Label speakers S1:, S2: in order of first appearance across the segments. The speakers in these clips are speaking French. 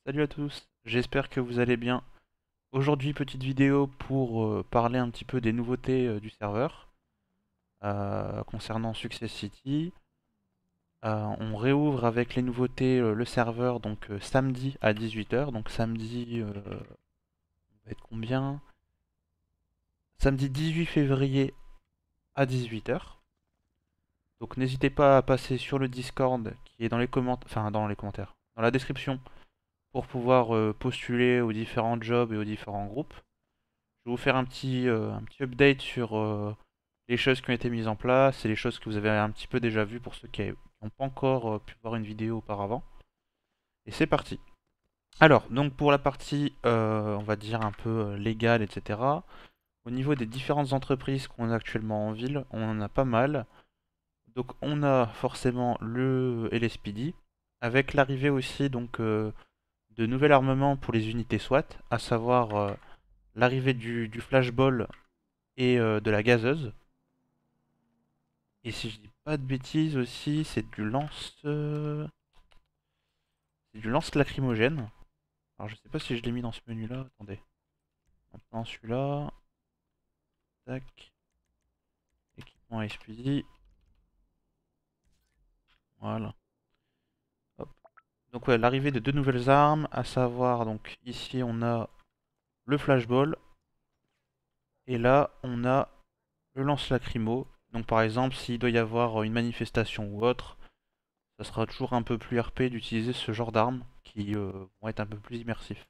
S1: Salut à tous, j'espère que vous allez bien. Aujourd'hui, petite vidéo pour parler un petit peu des nouveautés du serveur concernant Success City. On réouvre avec les nouveautés le serveur donc samedi à 18 h. Donc samedi, on va être combien? Samedi 18 février à 18 h. Donc n'hésitez pas à passer sur le Discord qui est dans les commentaires, enfin dans les commentaires, dans la description pour pouvoir postuler aux différents jobs et aux différents groupes. Je vais vous faire un petit update sur les choses qui ont été mises en place et les choses que vous avez un petit peu déjà vues pour ceux qui n'ont pas encore pu voir une vidéo auparavant. Et c'est parti. Alors, donc pour la partie, on va dire un peu légale, etc. Au niveau des différentes entreprises qu'on a actuellement en ville, on en a pas mal. Donc on a forcément le LSPD, avec l'arrivée aussi donc de nouvel armement pour les unités SWAT, à savoir l'arrivée du flashball et de la gazeuse. Et si je dis pas de bêtises aussi, c'est du lance lacrymogène. Alors je sais pas si je l'ai mis dans ce menu là, attendez. Maintenant celui-là, tac, équipement expédie, voilà. Hop. Donc ouais, l'arrivée de deux nouvelles armes, à savoir donc ici on a le flashball et là on a le lance lacrymo. Donc par exemple s'il doit y avoir une manifestation ou autre, ça sera toujours un peu plus RP d'utiliser ce genre d'armes qui vont être un peu plus immersifs.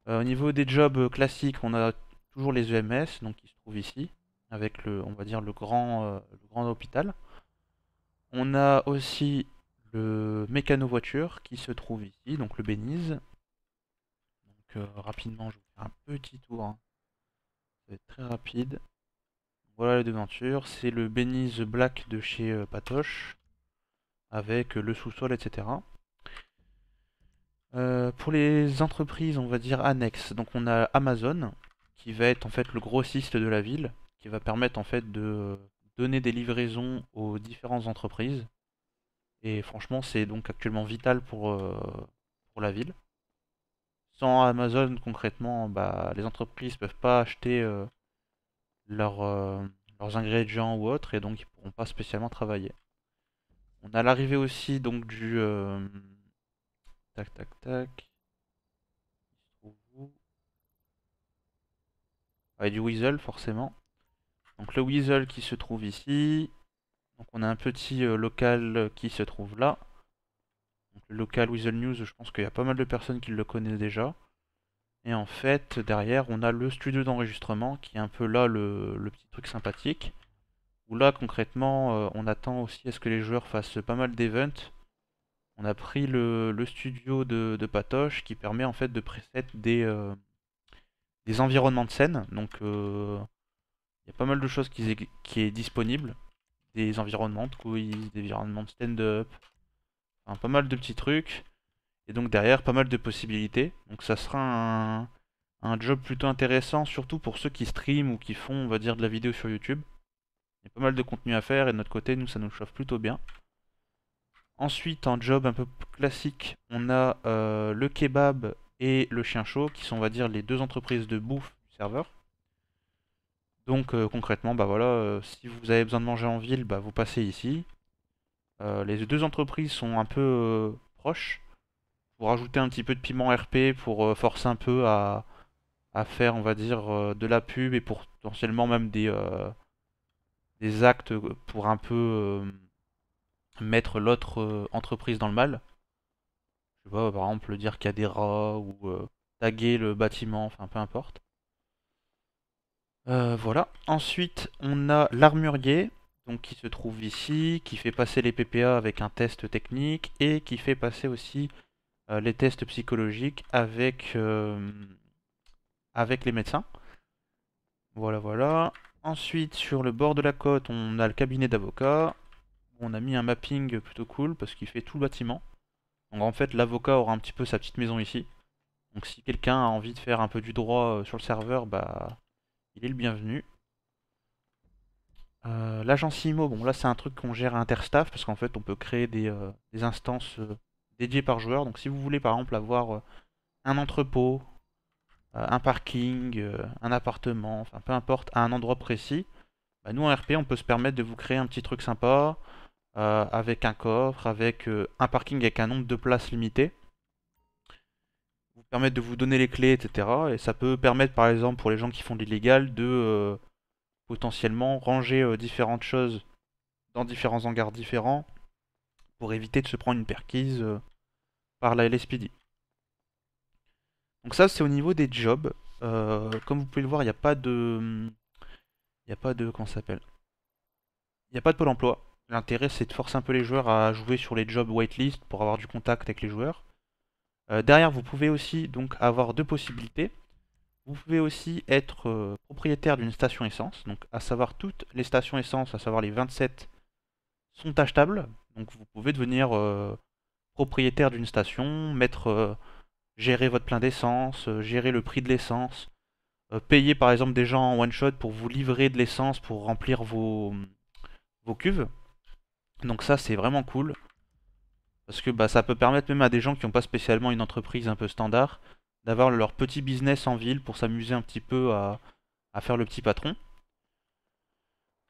S1: Au niveau des jobs classiques, on a toujours les EMS, donc qui se trouvent ici, avec on va dire le grand hôpital. On a aussi le mécano voiture qui se trouve ici, donc le Beniz. Donc rapidement, je vais vous faire un petit tour, hein. Ça va être très rapide. Voilà les devantures, c'est le Beniz Black de chez Patoche, avec le sous-sol, etc. Pour les entreprises, on va dire annexes, donc on a Amazon, qui va être en fait le grossiste de la ville, qui va permettre en fait de donner des livraisons aux différentes entreprises. Et franchement, c'est donc actuellement vital pour la ville. Sans Amazon, concrètement, bah, les entreprises peuvent pas acheter leurs, leurs ingrédients ou autres, et donc ils pourront pas spécialement travailler. On a l'arrivée aussi donc du tac tac tac. Il se trouve où? Ouais, du Weasel forcément. Donc le Weasel qui se trouve ici. Donc on a un petit local qui se trouve là. Donc le local Weasel News, je pense qu'il y a pas mal de personnes qui le connaissent déjà. Et en fait, derrière, on a le studio d'enregistrement qui est un peu là le petit truc sympathique. Où là, concrètement, on attend aussi à ce que les joueurs fassent pas mal d'events. On a pris le studio de Patoche qui permet en fait de preset des environnements de scène. Donc il y a pas mal de choses qui est disponible. Des environnements de quiz, des environnements de stand-up, enfin, pas mal de petits trucs. Et donc derrière, pas mal de possibilités. Donc ça sera un job plutôt intéressant, surtout pour ceux qui streament ou qui font, on va dire, de la vidéo sur YouTube. Il y a pas mal de contenu à faire et de notre côté, nous, ça nous chauffe plutôt bien. Ensuite, en job un peu classique, on a le kebab et le chien chaud, qui sont, on va dire, les deux entreprises de bouffe du serveur. Donc concrètement, bah voilà, si vous avez besoin de manger en ville, bah vous passez ici. Les deux entreprises sont un peu proches, pour ajouter un petit peu de piment RP, pour forcer un peu à faire, on va dire, de la pub et pour potentiellement même des actes pour un peu mettre l'autre entreprise dans le mal. Je sais pas, par exemple, dire qu'il y a des rats ou taguer le bâtiment, enfin peu importe. Voilà. Ensuite, on a l'armurier, donc qui se trouve ici, qui fait passer les PPA avec un test technique et qui fait passer aussi les tests psychologiques avec les médecins. Voilà, voilà. Ensuite, sur le bord de la côte, on a le cabinet d'avocat. On a mis un mapping plutôt cool parce qu'il fait tout le bâtiment. Donc en fait, l'avocat aura un petit peu sa petite maison ici. Donc si quelqu'un a envie de faire un peu du droit sur le serveur, bah il est le bienvenu. L'agence IMO, bon là c'est un truc qu'on gère à Interstaff parce qu'en fait on peut créer des instances dédiés par joueur. Donc si vous voulez par exemple avoir un entrepôt, un parking, un appartement, enfin peu importe, à un endroit précis, bah, nous en RP on peut se permettre de vous créer un petit truc sympa, avec un coffre, avec un parking avec un nombre de places limité, vous permettre de vous donner les clés, etc. Et ça peut permettre par exemple pour les gens qui font de l'illégal de potentiellement ranger différentes choses dans différents hangars différents pour éviter de se prendre une perquise par la LSPD. Donc ça c'est au niveau des jobs. Comme vous pouvez le voir, il n'y a pas de... Il n'y a pas de... Comment ça s'appelle? Il n'y a pas de pôle emploi. L'intérêt c'est de forcer un peu les joueurs à jouer sur les jobs whitelist pour avoir du contact avec les joueurs. Derrière vous pouvez aussi donc avoir deux possibilités. Vous pouvez aussi être propriétaire d'une station essence, donc à savoir toutes les stations essence, à savoir les 27 sont achetables. Donc vous pouvez devenir propriétaire d'une station, gérer votre plein d'essence, gérer le prix de l'essence, payer par exemple des gens en one shot pour vous livrer de l'essence pour remplir vos cuves. Donc ça c'est vraiment cool parce que bah, ça peut permettre même à des gens qui n'ont pas spécialement une entreprise un peu standard d'avoir leur petit business en ville pour s'amuser un petit peu à faire le petit patron.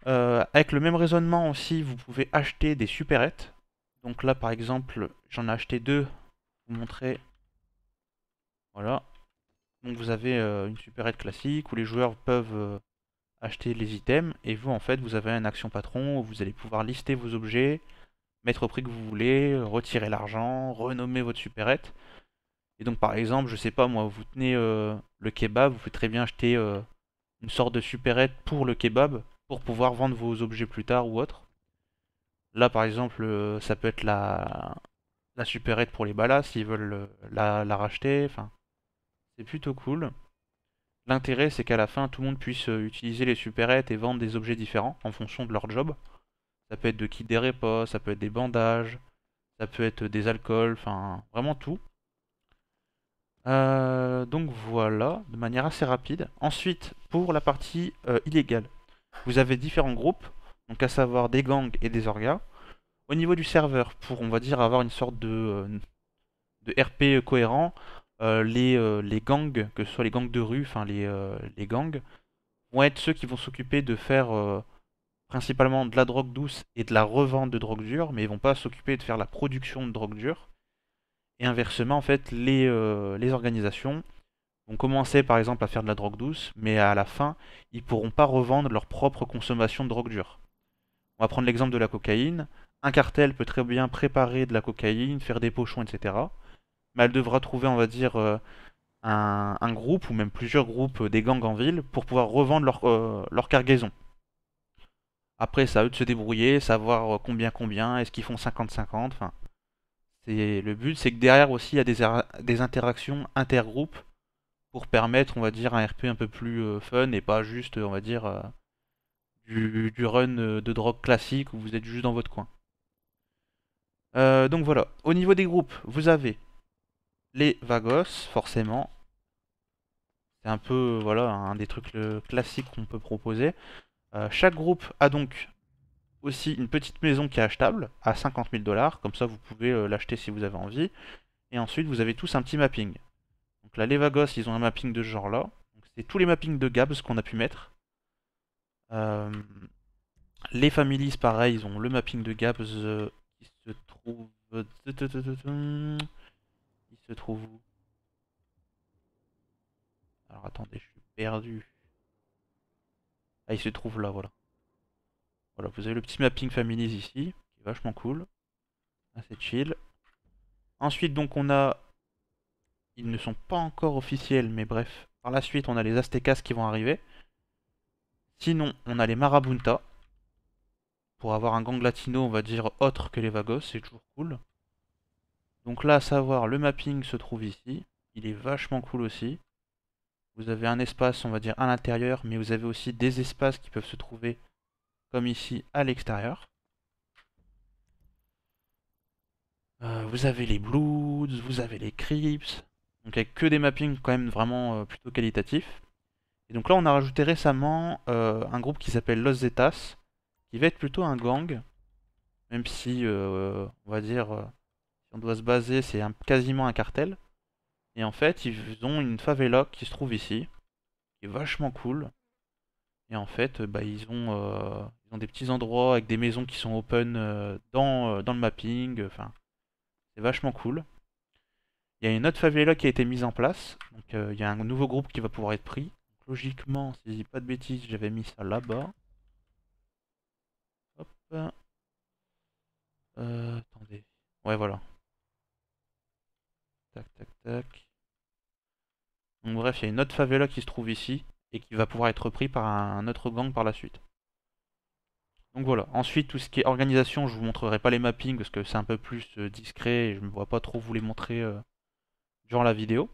S1: Avec le même raisonnement aussi, vous pouvez acheter des supérettes. Donc là par exemple, j'en ai acheté deux, vous montrer. Voilà. Donc vous avez une supérette classique où les joueurs peuvent acheter les items et vous en fait vous avez une action patron où vous allez pouvoir lister vos objets, mettre au prix que vous voulez, retirer l'argent, renommer votre supérette. Et donc par exemple, je sais pas moi, vous tenez le kebab, vous pouvez très bien acheter une sorte de supérette pour le kebab pour pouvoir vendre vos objets plus tard ou autre. Là par exemple, ça peut être la supérette pour les ballas s'ils veulent la racheter. Enfin, c'est plutôt cool. L'intérêt, c'est qu'à la fin, tout le monde puisse utiliser les supérettes et vendre des objets différents en fonction de leur job. Ça peut être de kits des repas, ça peut être des bandages, ça peut être des alcools, enfin vraiment tout. Donc voilà, de manière assez rapide. Ensuite, pour la partie illégale, vous avez différents groupes, donc à savoir des gangs et des orgas. Au niveau du serveur, pour on va dire avoir une sorte de RP cohérent, les gangs, que ce soit les gangs de rue, enfin les gangs, vont être ceux qui vont s'occuper de faire principalement de la drogue douce et de la revente de drogue dure, mais ils vont pas s'occuper de faire la production de drogue dure. Et inversement, en fait, les organisations vont commencer par exemple à faire de la drogue douce, mais à la fin, ils pourront pas revendre leur propre consommation de drogue dure. On va prendre l'exemple de la cocaïne. Un cartel peut très bien préparer de la cocaïne, faire des pochons, etc. Mais elle devra trouver, on va dire, un groupe ou même plusieurs groupes des gangs en ville pour pouvoir revendre leur cargaison. Après, c'est à eux de se débrouiller, savoir combien, est-ce qu'ils font 50-50. Enfin, le but, c'est que derrière aussi, il y a des interactions intergroupes pour permettre, on va dire, un RP un peu plus fun et pas juste, on va dire, du run de drogue classique où vous êtes juste dans votre coin. Donc voilà, au niveau des groupes, vous avez les Vagos, forcément. C'est un peu, voilà, un des trucs classiques qu'on peut proposer. Chaque groupe a donc aussi une petite maison qui est achetable à 50 000 $, comme ça vous pouvez l'acheter si vous avez envie. Et ensuite vous avez tous un petit mapping. Donc là les Vagos ils ont un mapping de ce genre là. C'est tous les mappings de Gabs qu'on a pu mettre. Euh, les Families pareil, ils ont le mapping de Gabs qui se trouve... Il se trouve où? Alors attendez, je suis perdu. Ah il se trouve là, voilà. Voilà, vous avez le petit mapping Families ici, qui est vachement cool. Assez chill. Ensuite donc on a ils ne sont pas encore officiels, mais bref. Par la suite, on a les Aztecas qui vont arriver. Sinon, on a les Marabunta. Pour avoir un gang latino, on va dire, autre que les Vagos, c'est toujours cool. Donc là, à savoir, le mapping se trouve ici. Il est vachement cool aussi. Vous avez un espace, on va dire, à l'intérieur, mais vous avez aussi des espaces qui peuvent se trouver, comme ici, à l'extérieur. Vous avez les Bloods, vous avez les Crips. Donc avec que des mappings quand même vraiment plutôt qualitatifs. Et donc là, on a rajouté récemment un groupe qui s'appelle Los Zetas, qui va être plutôt un gang, même si, on va dire, si on doit se baser, c'est quasiment un cartel. Et en fait, ils ont une favela qui se trouve ici, qui est vachement cool. Et en fait, bah, ils ont des petits endroits avec des maisons qui sont open dans le mapping. Enfin, c'est vachement cool. Il y a une autre favela qui a été mise en place. Donc il y a un nouveau groupe qui va pouvoir être pris. Donc, logiquement, si je dis pas de bêtises, j'avais mis ça là-bas. Hop. Attendez. Ouais, voilà. Tac, tac, tac. Donc bref, il y a une autre favela qui se trouve ici et qui va pouvoir être pris par un autre gang par la suite. Donc voilà. Ensuite, tout ce qui est organisation, je vous montrerai pas les mappings parce que c'est un peu plus discret et je ne vois pas trop vous les montrer durant la vidéo.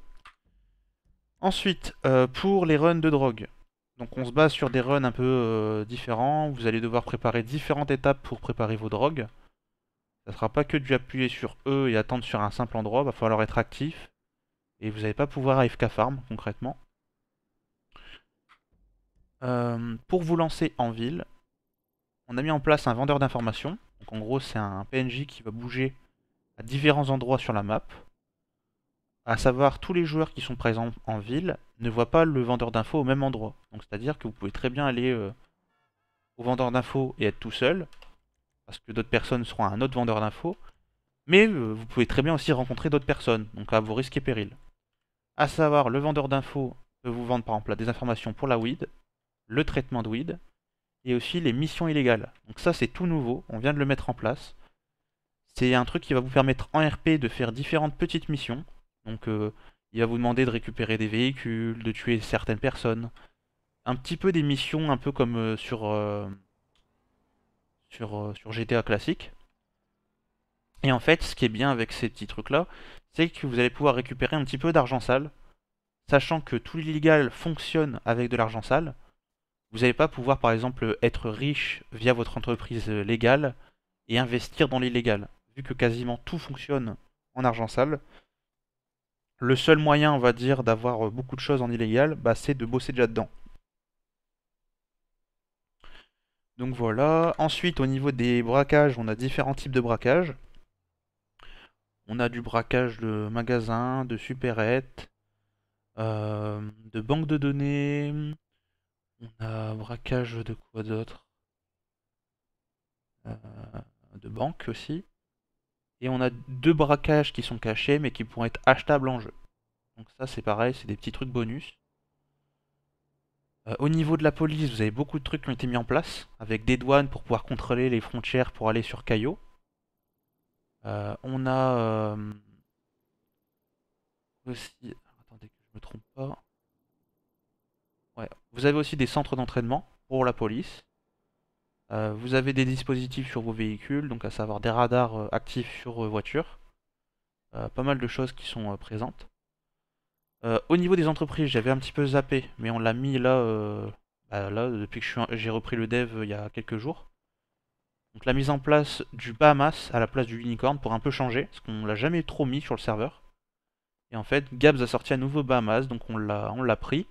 S1: Ensuite, pour les runs de drogue. Donc on se base sur des runs un peu différents. Vous allez devoir préparer différentes étapes pour préparer vos drogues. Ça ne sera pas que du appuyer sur E et attendre sur un simple endroit. Il va falloir être actif. Et vous n'allez pas pouvoir AFK farm concrètement. Pour vous lancer en ville, on a mis en place un vendeur d'informations. Donc en gros, c'est un PNJ qui va bouger à différents endroits sur la map. À savoir, tous les joueurs qui sont présents en ville ne voient pas le vendeur d'infos au même endroit. Donc c'est-à-dire que vous pouvez très bien aller au vendeur d'infos et être tout seul, parce que d'autres personnes seront à un autre vendeur d'infos. Mais vous pouvez très bien aussi rencontrer d'autres personnes, donc à vos risques et périls. À savoir, le vendeur d'infos peut vous vendre par exemple des informations pour la weed, le traitement de weed, et aussi les missions illégales. Donc ça c'est tout nouveau, on vient de le mettre en place. C'est un truc qui va vous permettre en RP de faire différentes petites missions. Donc il va vous demander de récupérer des véhicules, de tuer certaines personnes. Un petit peu des missions un peu comme sur GTA classique. Et en fait, ce qui est bien avec ces petits trucs-là, c'est que vous allez pouvoir récupérer un petit peu d'argent sale, sachant que tout l'illégal fonctionne avec de l'argent sale. Vous n'allez pas pouvoir, par exemple, être riche via votre entreprise légale et investir dans l'illégal. Vu que quasiment tout fonctionne en argent sale, le seul moyen, on va dire, d'avoir beaucoup de choses en illégal, bah, c'est de bosser déjà dedans. Donc voilà. Ensuite, au niveau des braquages, on a différents types de braquages. On a du braquage de magasins, de supérettes, de banques de données. On a braquage de quoi d'autre? Euh, de banques aussi. Et on a deux braquages qui sont cachés mais qui pourront être achetables en jeu. Donc ça c'est pareil, c'est des petits trucs bonus. Au niveau de la police, vous avez beaucoup de trucs qui ont été mis en place, avec des douanes pour pouvoir contrôler les frontières pour aller sur Cayo. On a aussi... Attendez que je me trompe pas. Ouais. Vous avez aussi des centres d'entraînement pour la police. Vous avez des dispositifs sur vos véhicules, donc à savoir des radars actifs sur vos voitures. Pas mal de choses qui sont présentes. Au niveau des entreprises, j'avais un petit peu zappé, mais on l'a mis là, là depuis que j'ai repris le dev il y a quelques jours. Donc la mise en place du Bahamas à la place du Unicorn pour un peu changer, parce qu'on l'a jamais trop mis sur le serveur. Et en fait, Gabs a sorti un nouveau Bahamas, donc on l'a pris.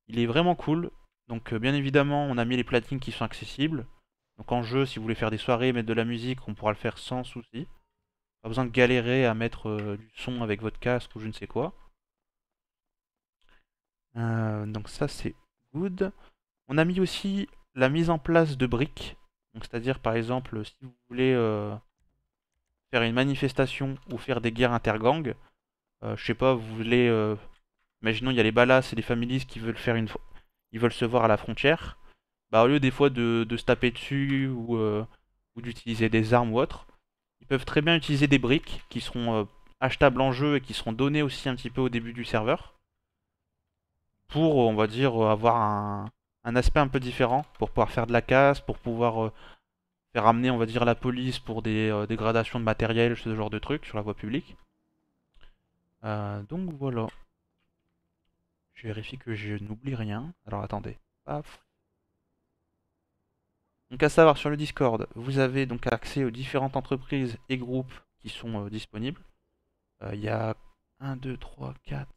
S1: Il est vraiment cool. Donc bien évidemment, on a mis les platines qui sont accessibles. Donc en jeu, si vous voulez faire des soirées, mettre de la musique, on pourra le faire sans souci. Pas besoin de galérer à mettre du son avec votre casque ou je ne sais quoi. Donc ça c'est good. On a mis aussi la mise en place de briques. Donc c'est-à-dire par exemple si vous voulez faire une manifestation ou faire des guerres intergangs, je sais pas, vous voulez imaginons il y a les Ballas et les Families qui veulent faire ils veulent se voir à la frontière. Bah au lieu des fois de se taper dessus ou d'utiliser des armes ou autre, ils peuvent très bien utiliser des briques qui seront achetables en jeu et qui seront données aussi un petit peu au début du serveur pour, on va dire, avoir un aspect un peu différent, pour pouvoir faire de la casse, pour pouvoir faire amener, on va dire, la police pour des dégradations de matériel, ce genre de trucs sur la voie publique. Donc voilà. Je vérifie que je n'oublie rien. Alors attendez. Paf. Donc à savoir, sur le Discord, vous avez donc accès aux différentes entreprises et groupes qui sont disponibles. Il y a 1, 2, 3, 4,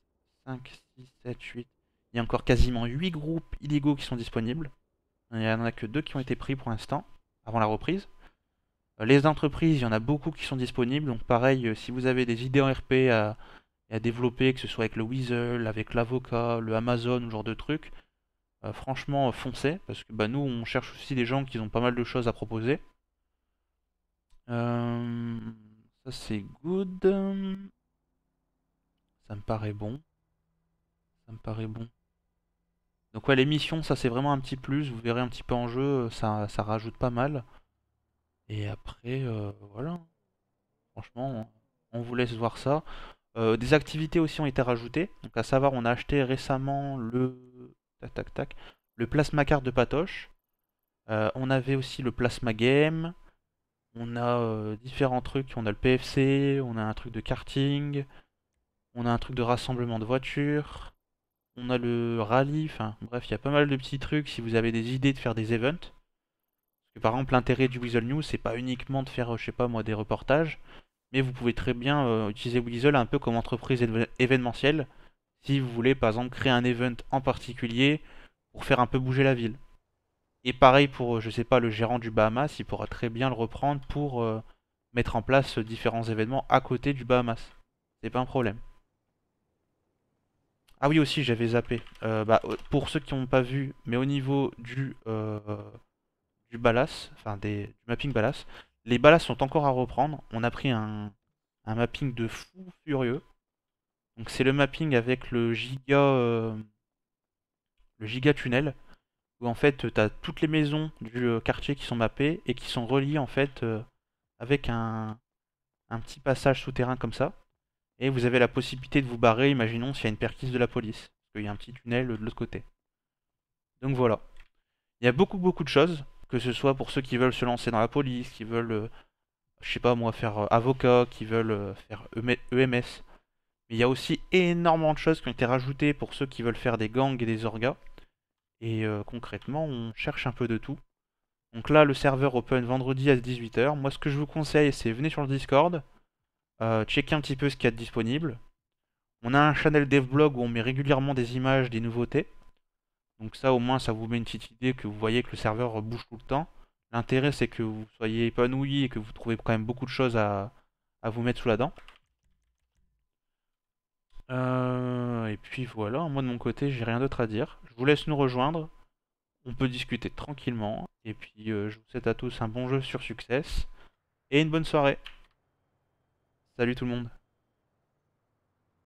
S1: 5, 6, 7, 8. Il y a encore quasiment 8 groupes illégaux qui sont disponibles. Il n'y en a que 2 qui ont été pris pour l'instant, avant la reprise. Les entreprises, il y en a beaucoup qui sont disponibles. Donc pareil, si vous avez des idées en RP à développer, que ce soit avec le Weasel, avec l'Avocat, le Amazon, ce genre de trucs, franchement, foncez. Parce que bah, nous, on cherche aussi des gens qui ont pas mal de choses à proposer. Euh, Ça c'est good. Ça me paraît bon. Ça me paraît bon. Donc ouais, les missions, ça c'est vraiment un petit plus. Vous verrez un petit peu en jeu, ça rajoute pas mal. Et après, voilà. Franchement, on vous laisse voir ça. Des activités aussi ont été rajoutées. Donc à savoir, on a acheté récemment le tac tac tac le plasma card de Patoche. On avait aussi le plasma game. On a différents trucs. On a le PFC, on a un truc de karting, on a un truc de rassemblement de voitures, on a le rallye. Enfin bref, il y a pas mal de petits trucs si vous avez des idées de faire des events. Parce que par exemple, l'intérêt du Weasel News, c'est pas uniquement de faire, je sais pas moi, des reportages. Mais vous pouvez très bien utiliser Weasel un peu comme entreprise événementielle si vous voulez par exemple créer un event en particulier pour faire un peu bouger la ville. Et pareil pour, je sais pas, le gérant du Bahamas, il pourra très bien le reprendre pour mettre en place différents événements à côté du Bahamas. C'est pas un problème. Ah oui aussi, j'avais zappé. Pour ceux qui n'ont pas vu, mais au niveau du Ballas, enfin du mapping Ballas, les Ballas sont encore à reprendre. On a pris un mapping de fou furieux. Donc c'est le mapping avec le giga tunnel où en fait tu as toutes les maisons du quartier qui sont mappées et qui sont reliées en fait avec un petit passage souterrain comme ça. Et vous avez la possibilité de vous barrer, imaginons s'il y a une perquise de la police. Parce qu'il y a un petit tunnel de l'autre côté. Donc voilà. Il y a beaucoup de choses, que ce soit pour ceux qui veulent se lancer dans la police, qui veulent, je sais pas moi, faire avocat, qui veulent faire EMS. Mais il y a aussi énormément de choses qui ont été rajoutées pour ceux qui veulent faire des gangs et des orgas. Et concrètement, on cherche un peu de tout. Donc là, le serveur open vendredi à 18h. Moi, ce que je vous conseille, c'est venez sur le Discord, checker un petit peu ce qu'il y a de disponible. On a un channel devblog où on met régulièrement des images, des nouveautés. Donc ça, au moins, ça vous met une petite idée que vous voyez que le serveur bouge tout le temps. L'intérêt, c'est que vous soyez épanoui et que vous trouvez quand même beaucoup de choses à vous mettre sous la dent. Et puis voilà, moi de mon côté, j'ai rien d'autre à dire. Je vous laisse nous rejoindre. On peut discuter tranquillement. Et puis, je vous souhaite à tous un bon jeu sur Success et une bonne soirée. Salut tout le monde.